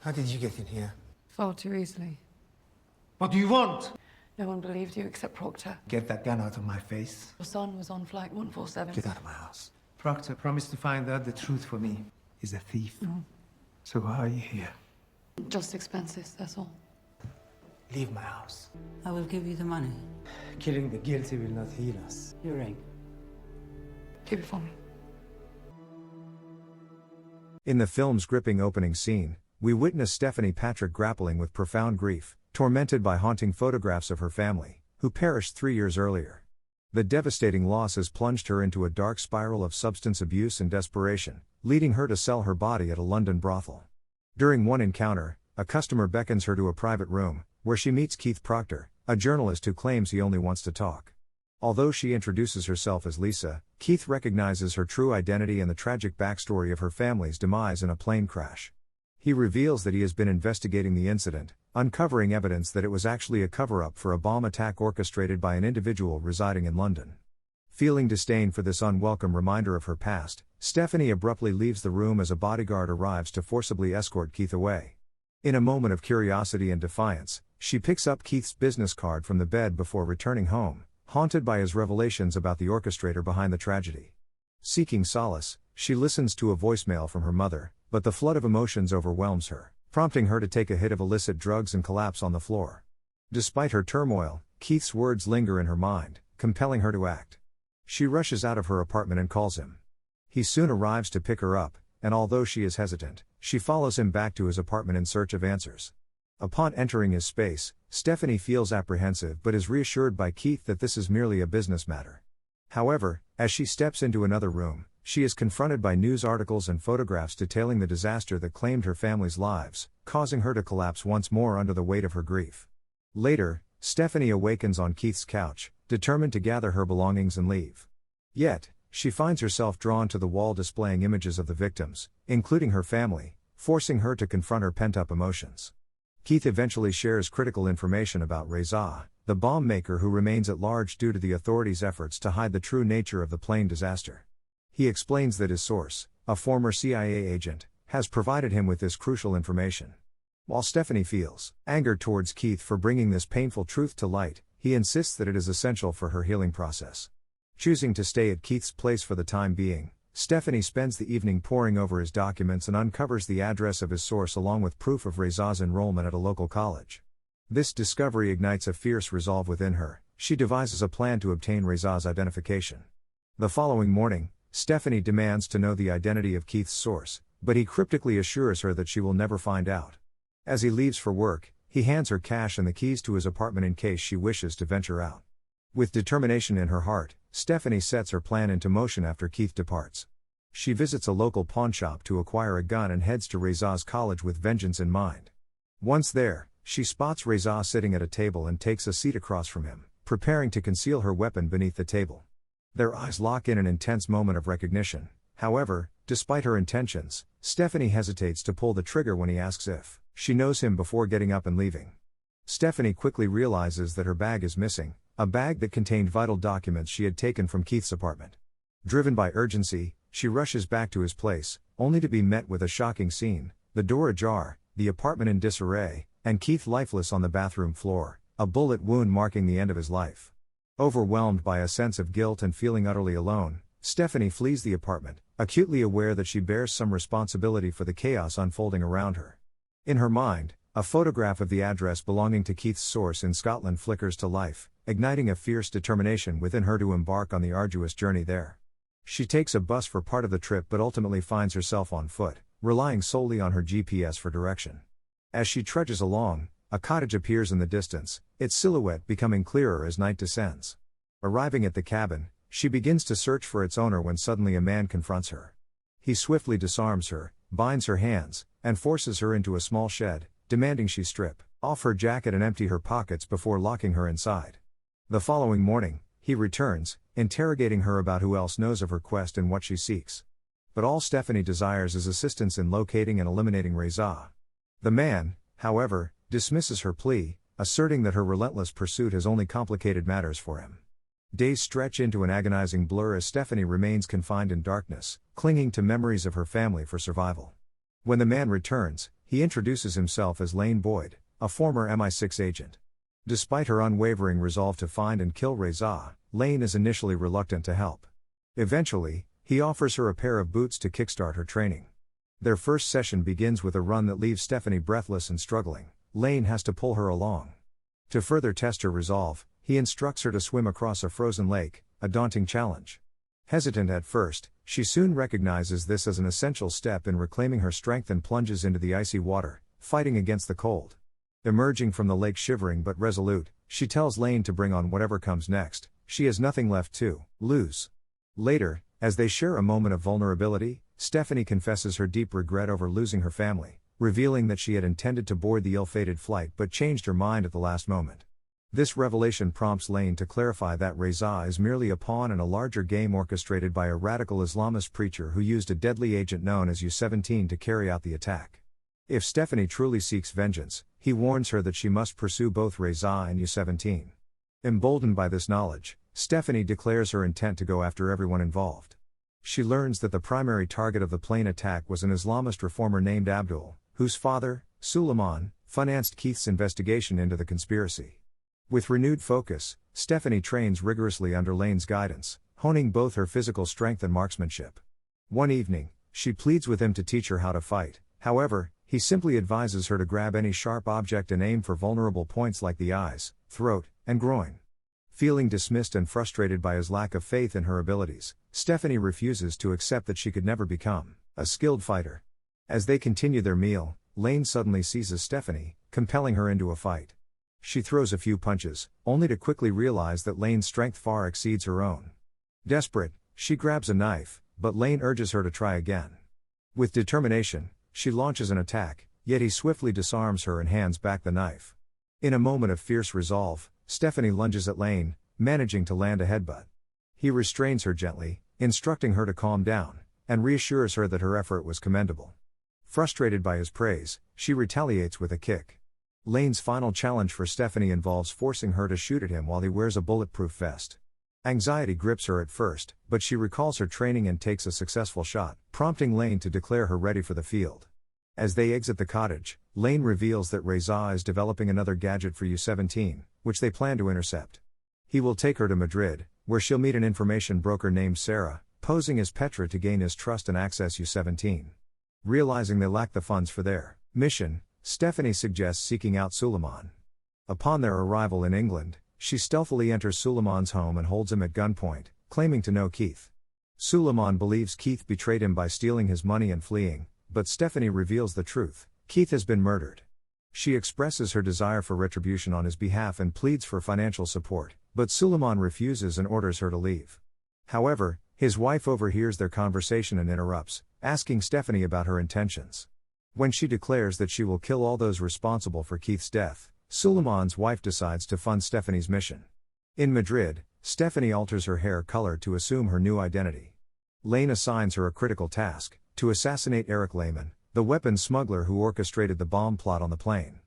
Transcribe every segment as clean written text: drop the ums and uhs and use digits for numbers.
How did you get in here? Far too easily. What do you want? No one believed you except Proctor. Get that gun out of my face. Your son was on flight 147. Get out of my house. Proctor promised to find out the truth for me. He's a thief. So why are you here? Just expenses, that's all. Leave my house. I will give you the money. Killing the guilty will not heal us. Your ring. Keep it for me. In the film's gripping opening scene, we witness Stephanie Patrick grappling with profound grief, tormented by haunting photographs of her family, who perished 3 years earlier. The devastating loss has plunged her into a dark spiral of substance abuse and desperation, leading her to sell her body at a London brothel. During one encounter, a customer beckons her to a private room, where she meets Keith Proctor, a journalist who claims he only wants to talk. Although she introduces herself as Lisa, Keith recognizes her true identity and the tragic backstory of her family's demise in a plane crash. He reveals that he has been investigating the incident, uncovering evidence that it was actually a cover-up for a bomb attack orchestrated by an individual residing in London. Feeling disdain for this unwelcome reminder of her past, Stephanie abruptly leaves the room as a bodyguard arrives to forcibly escort Keith away. In a moment of curiosity and defiance, she picks up Keith's business card from the bed before returning home, haunted by his revelations about the orchestrator behind the tragedy. Seeking solace, she listens to a voicemail from her mother, but the flood of emotions overwhelms her, prompting her to take a hit of illicit drugs and collapse on the floor. Despite her turmoil, Keith's words linger in her mind, compelling her to act. She rushes out of her apartment and calls him. He soon arrives to pick her up, and although she is hesitant, she follows him back to his apartment in search of answers. Upon entering his space, Stephanie feels apprehensive but is reassured by Keith that this is merely a business matter. However, as she steps into another room, she is confronted by news articles and photographs detailing the disaster that claimed her family's lives, causing her to collapse once more under the weight of her grief. Later, Stephanie awakens on Keith's couch, determined to gather her belongings and leave. Yet, she finds herself drawn to the wall displaying images of the victims, including her family, forcing her to confront her pent-up emotions. Keith eventually shares critical information about Reza, the bomb maker who remains at large due to the authorities' efforts to hide the true nature of the plane disaster. He explains that his source, a former CIA agent, has provided him with this crucial information. While Stephanie feels anger towards Keith for bringing this painful truth to light, he insists that it is essential for her healing process. Choosing to stay at Keith's place for the time being, Stephanie spends the evening poring over his documents and uncovers the address of his source along with proof of Reza's enrollment at a local college. This discovery ignites a fierce resolve within her. She devises a plan to obtain Reza's identification. The following morning, Stephanie demands to know the identity of Keith's source, but he cryptically assures her that she will never find out. As he leaves for work, he hands her cash and the keys to his apartment in case she wishes to venture out. With determination in her heart, Stephanie sets her plan into motion after Keith departs. She visits a local pawnshop to acquire a gun and heads to Reza's college with vengeance in mind. Once there, she spots Reza sitting at a table and takes a seat across from him, preparing to conceal her weapon beneath the table. Their eyes lock in an intense moment of recognition. However, despite her intentions, Stephanie hesitates to pull the trigger when he asks if she knows him before getting up and leaving. Stephanie quickly realizes that her bag is missing, a bag that contained vital documents she had taken from Keith's apartment. Driven by urgency, she rushes back to his place, only to be met with a shocking scene: the door ajar, the apartment in disarray, and Keith lifeless on the bathroom floor, a bullet wound marking the end of his life. Overwhelmed by a sense of guilt and feeling utterly alone, Stephanie flees the apartment, acutely aware that she bears some responsibility for the chaos unfolding around her. In her mind, a photograph of the address belonging to Keith's source in Scotland flickers to life, igniting a fierce determination within her to embark on the arduous journey there. She takes a bus for part of the trip but ultimately finds herself on foot, relying solely on her GPS for direction. As she trudges along, a cottage appears in the distance, its silhouette becoming clearer as night descends. Arriving at the cabin, she begins to search for its owner when suddenly a man confronts her. He swiftly disarms her, binds her hands, and forces her into a small shed, demanding she strip off her jacket and empty her pockets before locking her inside. The following morning, he returns, interrogating her about who else knows of her quest and what she seeks. But all Stephanie desires is assistance in locating and eliminating Reza. The man, however, dismisses her plea, asserting that her relentless pursuit has only complicated matters for him. Days stretch into an agonizing blur as Stephanie remains confined in darkness, clinging to memories of her family for survival. When the man returns, he introduces himself as Lane Boyd, a former MI6 agent. Despite her unwavering resolve to find and kill Reza, Lane is initially reluctant to help. Eventually, he offers her a pair of boots to kickstart her training. Their first session begins with a run that leaves Stephanie breathless and struggling. Lane has to pull her along. To further test her resolve, he instructs her to swim across a frozen lake, a daunting challenge. Hesitant at first, she soon recognizes this as an essential step in reclaiming her strength and plunges into the icy water, fighting against the cold. Emerging from the lake shivering but resolute, she tells Lane to bring on whatever comes next. She has nothing left to lose. Later, as they share a moment of vulnerability, Stephanie confesses her deep regret over losing her family, revealing that she had intended to board the ill-fated flight but changed her mind at the last moment. This revelation prompts Lane to clarify that Reza is merely a pawn in a larger game orchestrated by a radical Islamist preacher who used a deadly agent known as U-17 to carry out the attack. If Stephanie truly seeks vengeance, he warns her that she must pursue both Reza and U-17. Emboldened by this knowledge, Stephanie declares her intent to go after everyone involved. She learns that the primary target of the plane attack was an Islamist reformer named Abdul, whose father, Suleiman, financed Keith's investigation into the conspiracy. With renewed focus, Stephanie trains rigorously under Lane's guidance, honing both her physical strength and marksmanship. One evening, she pleads with him to teach her how to fight. However, he simply advises her to grab any sharp object and aim for vulnerable points like the eyes, throat, and groin. Feeling dismissed and frustrated by his lack of faith in her abilities, Stephanie refuses to accept that she could never become a skilled fighter. As they continue their meal, Lane suddenly seizes Stephanie, compelling her into a fight. She throws a few punches, only to quickly realize that Lane's strength far exceeds her own. Desperate, she grabs a knife, but Lane urges her to try again. With determination, she launches an attack, yet he swiftly disarms her and hands back the knife. In a moment of fierce resolve, Stephanie lunges at Lane, managing to land a headbutt. He restrains her gently, instructing her to calm down, and reassures her that her effort was commendable. Frustrated by his praise, she retaliates with a kick. Lane's final challenge for Stephanie involves forcing her to shoot at him while he wears a bulletproof vest. Anxiety grips her at first, but she recalls her training and takes a successful shot, prompting Lane to declare her ready for the field. As they exit the cottage, Lane reveals that Reza is developing another gadget for U-17, which they plan to intercept. He will take her to Madrid, where she'll meet an information broker named Sarah, posing as Petra to gain his trust and access U-17. Realizing they lack the funds for their mission, Stephanie suggests seeking out Suleiman. Upon their arrival in England, she stealthily enters Suleiman's home and holds him at gunpoint, claiming to know Keith. Suleiman believes Keith betrayed him by stealing his money and fleeing, but Stephanie reveals the truth: Keith has been murdered. She expresses her desire for retribution on his behalf and pleads for financial support, but Suleiman refuses and orders her to leave. However, his wife overhears their conversation and interrupts, asking Stephanie about her intentions. When she declares that she will kill all those responsible for Keith's death, Suleiman's wife decides to fund Stephanie's mission. In Madrid, Stephanie alters her hair color to assume her new identity. Lane assigns her a critical task: to assassinate Eric Lehman, the weapons smuggler who orchestrated the bomb plot on the plane.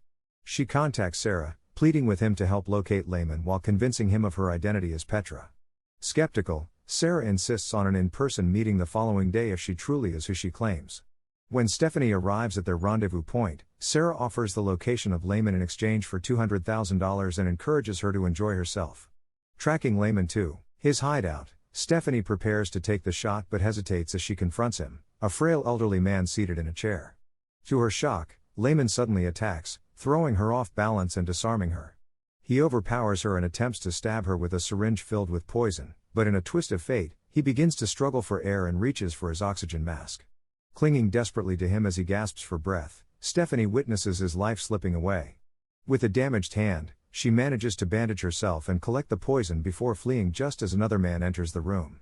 She contacts Sarah, pleading with him to help locate Lehman while convincing him of her identity as Petra. Skeptical, Sarah insists on an in-person meeting the following day if she truly is who she claims. When Stephanie arrives at their rendezvous point, Sarah offers the location of Lehman in exchange for $200,000 and encourages her to enjoy herself. Tracking Lehman to his hideout, Stephanie prepares to take the shot but hesitates as she confronts him, a frail elderly man seated in a chair. To her shock, Lehman suddenly attacks, throwing her off balance and disarming her. He overpowers her and attempts to stab her with a syringe filled with poison, but in a twist of fate, he begins to struggle for air and reaches for his oxygen mask. Clinging desperately to him as he gasps for breath, Stephanie witnesses his life slipping away. With a damaged hand, she manages to bandage herself and collect the poison before fleeing just as another man enters the room.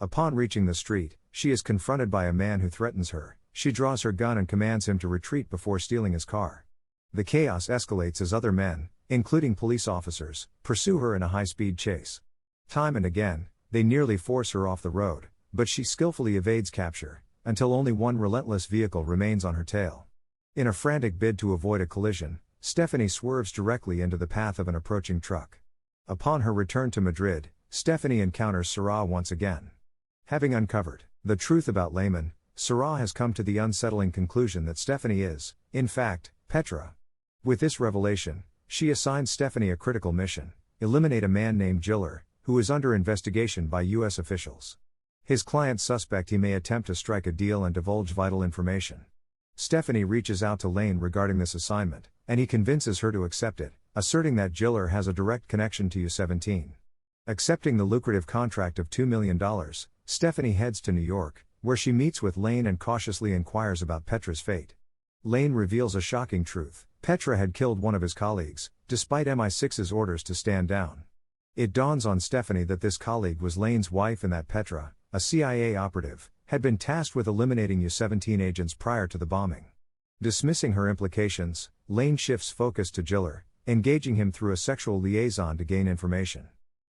Upon reaching the street, she is confronted by a man who threatens her. She draws her gun and commands him to retreat before stealing his car. The chaos escalates as other men, including police officers, pursue her in a high-speed chase. Time and again, they nearly force her off the road, but she skillfully evades capture, until only one relentless vehicle remains on her tail. In a frantic bid to avoid a collision, Stephanie swerves directly into the path of an approaching truck. Upon her return to Madrid, Stephanie encounters Sarah once again. Having uncovered the truth about Lehman, Sarah has come to the unsettling conclusion that Stephanie is, In fact, Petra. With this revelation, she assigns Stephanie a critical mission: eliminate a man named Giller, who is under investigation by U.S. officials. His clients suspect he may attempt to strike a deal and divulge vital information. Stephanie reaches out to Lane regarding this assignment, and he convinces her to accept it, asserting that Giller has a direct connection to U-17. Accepting the lucrative contract of $2 million, Stephanie heads to New York, where she meets with Lane and cautiously inquires about Petra's fate. Lane reveals a shocking truth: Petra had killed one of his colleagues, despite MI6's orders to stand down. It dawns on Stephanie that this colleague was Lane's wife and that Petra, a CIA operative, had been tasked with eliminating U-17 agents prior to the bombing. Dismissing her implications, Lane shifts focus to Giller, engaging him through a sexual liaison to gain information.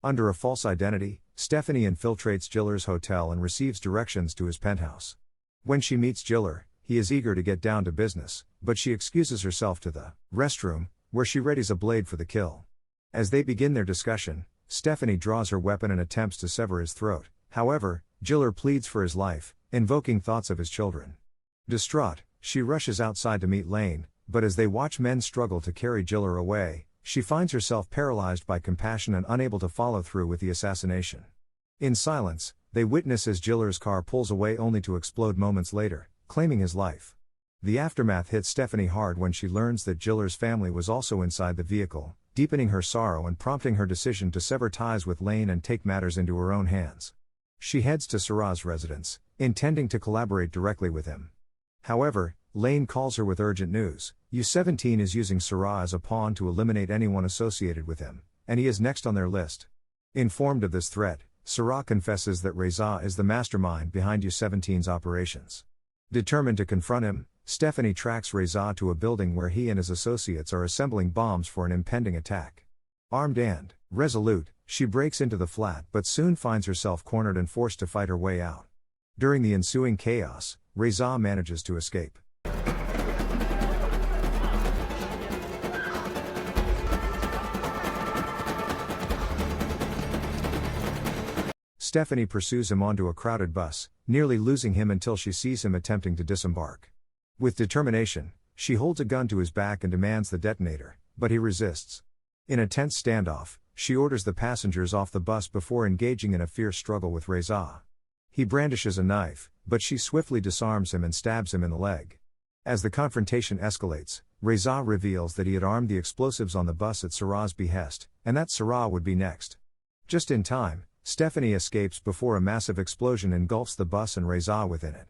Under a false identity, Stephanie infiltrates Giller's hotel and receives directions to his penthouse. When she meets Giller, he is eager to get down to business, but she excuses herself to the restroom, where she readies a blade for the kill. As they begin their discussion, Stephanie draws her weapon and attempts to sever his throat. However, Giller pleads for his life, invoking thoughts of his children. Distraught, she rushes outside to meet Lane, but as they watch men struggle to carry Giller away, she finds herself paralyzed by compassion and unable to follow through with the assassination. In silence, they witness as Giller's car pulls away only to explode moments later, claiming his life. The aftermath hits Stephanie hard when she learns that Giller's family was also inside the vehicle, deepening her sorrow and prompting her decision to sever ties with Lane and take matters into her own hands. She heads to Sarah's residence, intending to collaborate directly with him. However, Lane calls her with urgent news: U-17 is using Sarah as a pawn to eliminate anyone associated with him, and he is next on their list. Informed of this threat, Sarah confesses that Reza is the mastermind behind U-17's operations. Determined to confront him, Stephanie tracks Reza to a building where he and his associates are assembling bombs for an impending attack. Armed and resolute, she breaks into the flat but soon finds herself cornered and forced to fight her way out. During the ensuing chaos, Reza manages to escape. Stephanie pursues him onto a crowded bus, nearly losing him until she sees him attempting to disembark. With determination, she holds a gun to his back and demands the detonator, but he resists. In a tense standoff, she orders the passengers off the bus before engaging in a fierce struggle with Reza. He brandishes a knife, but she swiftly disarms him and stabs him in the leg. As the confrontation escalates, Reza reveals that he had armed the explosives on the bus at Sarah's behest, and that Sarah would be next. Just in time, Stephanie escapes before a massive explosion engulfs the bus and Reza within it.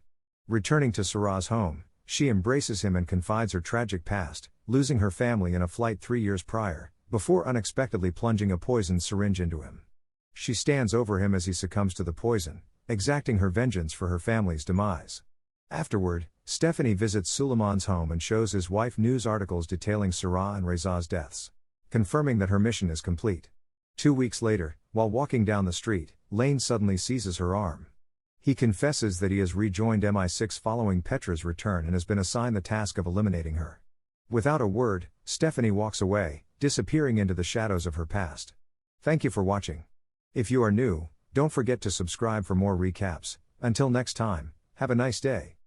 Returning to Sarah's home, she embraces him and confides her tragic past, losing her family in a flight 3 years prior, before unexpectedly plunging a poisoned syringe into him. She stands over him as he succumbs to the poison, exacting her vengeance for her family's demise. Afterward, Stephanie visits Suleiman's home and shows his wife news articles detailing Sarah and Reza's deaths, confirming that her mission is complete. 2 weeks later, while walking down the street, Lane suddenly seizes her arm. He confesses that he has rejoined MI6 following Petra's return and has been assigned the task of eliminating her. Without a word, Stephanie walks away, disappearing into the shadows of her past. Thank you for watching. If you are new, don't forget to subscribe for more recaps. Until next time, have a nice day.